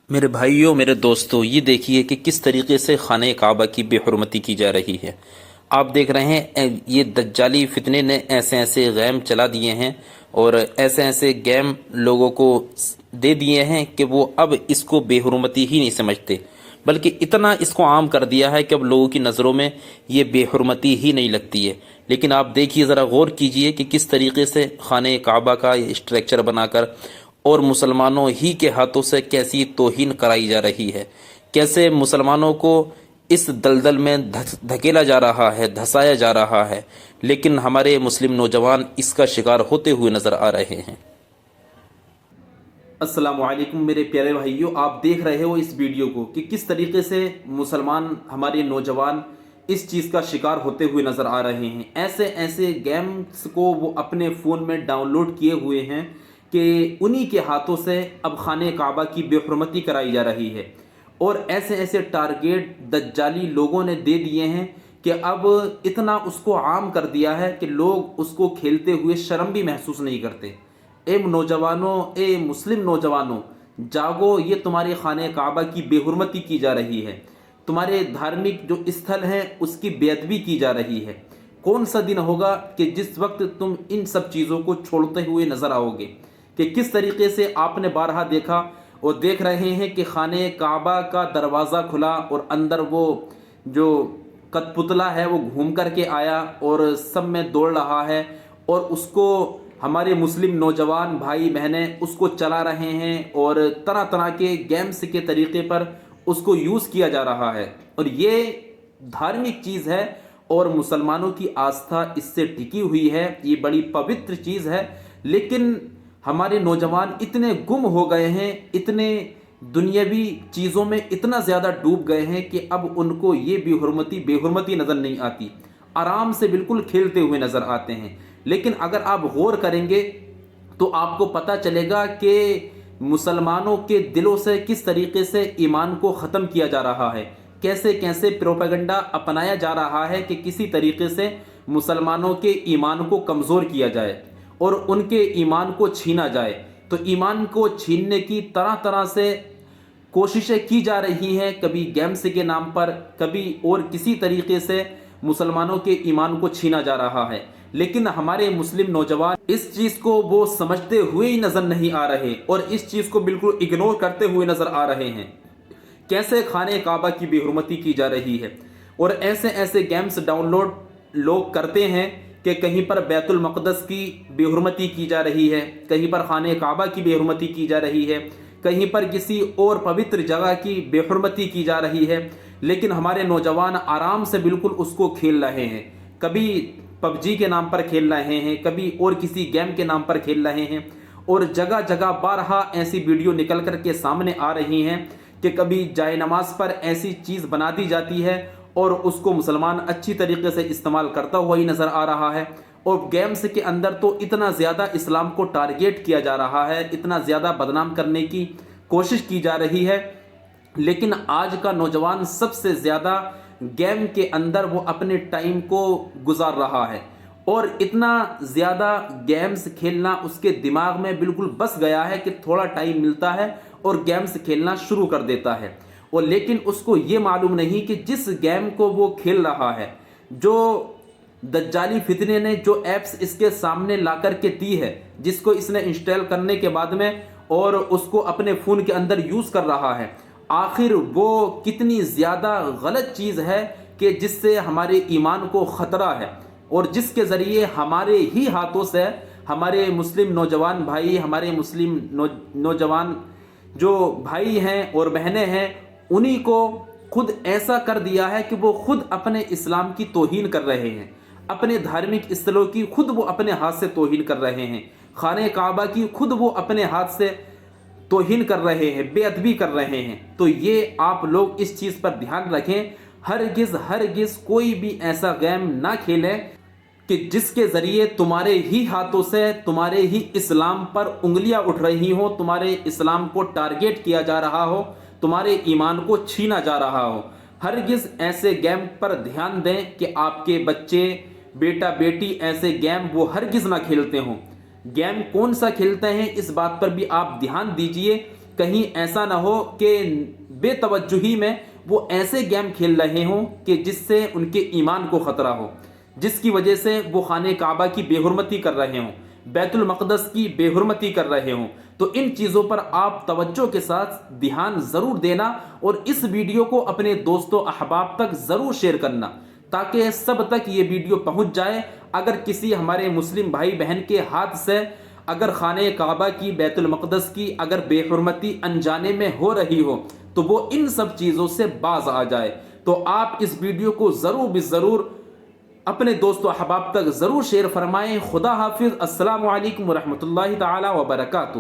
मेरे भाइयों, मेरे दोस्तों, ये देखिए कि किस तरीके से खाने काबा की बेहुरमती की जा रही है। आप देख रहे हैं ये दज्जाली फितने ने ऐसे ऐसे गैम चला दिए हैं और ऐसे ऐसे गैम लोगों को दे दिए हैं कि वो अब इसको बेहुरमती ही नहीं समझते, बल्कि इतना इसको आम कर दिया है कि अब लोगों की नज़रों में ये बेहुरमती ही नहीं लगती है। लेकिन आप देखिए, ज़रा गौर कीजिए कि किस तरीके से खाने काबा का ये स्ट्रक्चर बनाकर और मुसलमानों ही के हाथों से कैसी तौहीन कराई जा रही है, कैसे मुसलमानों को इस दलदल में धकेला जा रहा है, धंसाया जा रहा है। लेकिन हमारे मुस्लिम नौजवान इसका शिकार होते हुए नज़र आ रहे हैं। अस्सलाम वालेकुम मेरे प्यारे भाइयों, आप देख रहे हो इस वीडियो को कि किस तरीके से मुसलमान हमारे नौजवान इस चीज़ का शिकार होते हुए नज़र आ रहे हैं। ऐसे ऐसे गेम्स को वो अपने फ़ोन में डाउनलोड किए हुए हैं कि उन्हीं के हाथों से अब खाने काबा की बेहुरमती कराई जा रही है। और ऐसे ऐसे टारगेट दज्जाली लोगों ने दे दिए हैं कि अब इतना उसको आम कर दिया है कि लोग उसको खेलते हुए शर्म भी महसूस नहीं करते। ए नौजवानों, ए मुस्लिम नौजवानों, जागो, ये तुम्हारे खाने काबा की बेहुरमती की जा रही है। तुम्हारे धार्मिक जो स्थल हैं उसकी बेअदबी की जा रही है। कौन सा दिन होगा कि जिस वक्त तुम इन सब चीज़ों को छोड़ते हुए नजर आओगे कि किस तरीके से आपने बारहा देखा और देख रहे हैं कि खाने काबा का दरवाज़ा खुला और अंदर वो जो कठपुतला है वो घूम करके आया और सब में दौड़ रहा है और उसको हमारे मुस्लिम नौजवान भाई बहनें उसको चला रहे हैं और तरह तरह के गेम्स के तरीके पर उसको यूज़ किया जा रहा है। और ये धार्मिक चीज़ है और मुसलमानों की आस्था इससे टिकी हुई है, ये बड़ी पवित्र चीज़ है। लेकिन हमारे नौजवान इतने गुम हो गए हैं, इतने दुनियावी चीज़ों में इतना ज़्यादा डूब गए हैं कि अब उनको ये बेहुरमती नज़र नहीं आती, आराम से बिल्कुल खेलते हुए नज़र आते हैं। लेकिन अगर आप गौर करेंगे तो आपको पता चलेगा कि मुसलमानों के दिलों से किस तरीके से ईमान को ख़त्म किया जा रहा है, कैसे कैसे प्रोपेगेंडा अपनाया जा रहा है कि किसी तरीके से मुसलमानों के ईमान को कमज़ोर किया जाए और उनके ईमान को छीना जाए। तो ईमान को छीनने की तरह तरह से कोशिशें की जा रही हैं, कभी गेम्स के नाम पर, कभी और किसी तरीके से मुसलमानों के ईमान को छीना जा रहा है। लेकिन हमारे मुस्लिम नौजवान इस चीज़ को वो समझते हुए ही नज़र नहीं आ रहे और इस चीज़ को बिल्कुल इग्नोर करते हुए नज़र आ रहे हैं। कैसे खाने काबा की बेहुरमती की जा रही है और ऐसे ऐसे गेम्स डाउनलोड लोग करते हैं कि कहीं पर बैतुल मक़दस की बेहुरमती की जा रही है, कहीं पर खाने काबा की बेहुरमती की जा रही है, कहीं पर किसी और पवित्र जगह की बेहुरमती की जा रही है। लेकिन हमारे नौजवान आराम से बिल्कुल उसको खेल रहे हैं, कभी पबजी के नाम पर खेल रहे हैं, कभी और किसी गेम के नाम पर खेल रहे हैं। और जगह जगह बारहा ऐसी वीडियो निकल कर के सामने आ रही हैं कि कभी जाए नमाज पर ऐसी चीज़ बना दी जाती है और उसको मुसलमान अच्छी तरीके से इस्तेमाल करता हुआ ही नज़र आ रहा है। और गेम्स के अंदर तो इतना ज़्यादा इस्लाम को टारगेट किया जा रहा है, इतना ज़्यादा बदनाम करने की कोशिश की जा रही है। लेकिन आज का नौजवान सबसे ज़्यादा गेम के अंदर वो अपने टाइम को गुजार रहा है और इतना ज़्यादा गेम्स खेलना उसके दिमाग में बिल्कुल बस गया है कि थोड़ा टाइम मिलता है और गेम्स खेलना शुरू कर देता है। और लेकिन उसको ये मालूम नहीं कि जिस गेम को वो खेल रहा है, जो दज्जाली फितने ने जो ऐप्स इसके सामने ला कर के दी है, जिसको इसने इंस्टॉल करने के बाद में और उसको अपने फ़ोन के अंदर यूज़ कर रहा है, आखिर वो कितनी ज़्यादा गलत चीज़ है कि जिससे हमारे ईमान को ख़तरा है और जिसके ज़रिए हमारे ही हाथों से हमारे मुस्लिम नौजवान भाई, हमारे मुस्लिम नौजवान जो भाई हैं और बहनें हैं, उन्हीं को खुद ऐसा कर दिया है कि वो खुद अपने इस्लाम की तौहीन कर रहे हैं, अपने धार्मिक स्थलों की खुद वो अपने हाथ से तौहीन कर रहे हैं, खाने काबा की खुद वो अपने हाथ से तौहीन कर रहे हैं, बेअदबी कर रहे हैं। तो ये आप लोग इस चीज़ पर ध्यान रखें, हरगिज़ कोई भी ऐसा गेम ना खेलें कि जिसके ज़रिए तुम्हारे ही हाथों से तुम्हारे ही इस्लाम पर उंगलियां उठ रही हो, तुम्हारे इस्लाम को टारगेट किया जा रहा हो, तुम्हारे ईमान को छीना जा रहा हो। हरगिज़ ऐसे गेम पर ध्यान दें कि आपके बच्चे, बेटा बेटी ऐसे गेम वो हरगिज़ ना खेलते हों। गेम कौन सा खेलते हैं इस बात पर भी आप ध्यान दीजिए کہیں ایسا نہ ہو کہ بے توجہی میں وہ ایسے گیم کھیل رہے ہوں کہ جس سے ان کے ایمان کو خطرہ ہو، جس کی وجہ سے وہ خانہ کعبہ کی بے حرمتی کر رہے ہوں، بیت المقدس کی بے حرمتی کر رہے ہوں۔ تو ان چیزوں پر آپ توجہ کے ساتھ دھیان ضرور دینا اور اس ویڈیو کو اپنے دوستوں احباب تک ضرور شیئر کرنا تاکہ سب تک یہ ویڈیو پہنچ جائے۔ اگر کسی ہمارے مسلم بھائی بہن کے ہاتھ سے اگر خانہ کعبہ کی، بیت المقدس کی اگر بے حرمتی انجانے میں ہو رہی ہو تو وہ ان سب چیزوں سے باز آ جائے۔ تو آپ اس ویڈیو کو ضرور ضرور اپنے دوست و احباب تک ضرور شیئر فرمائیں۔ خدا حافظ۔ السلام علیکم ورحمۃ اللہ تعالی وبرکاتہ۔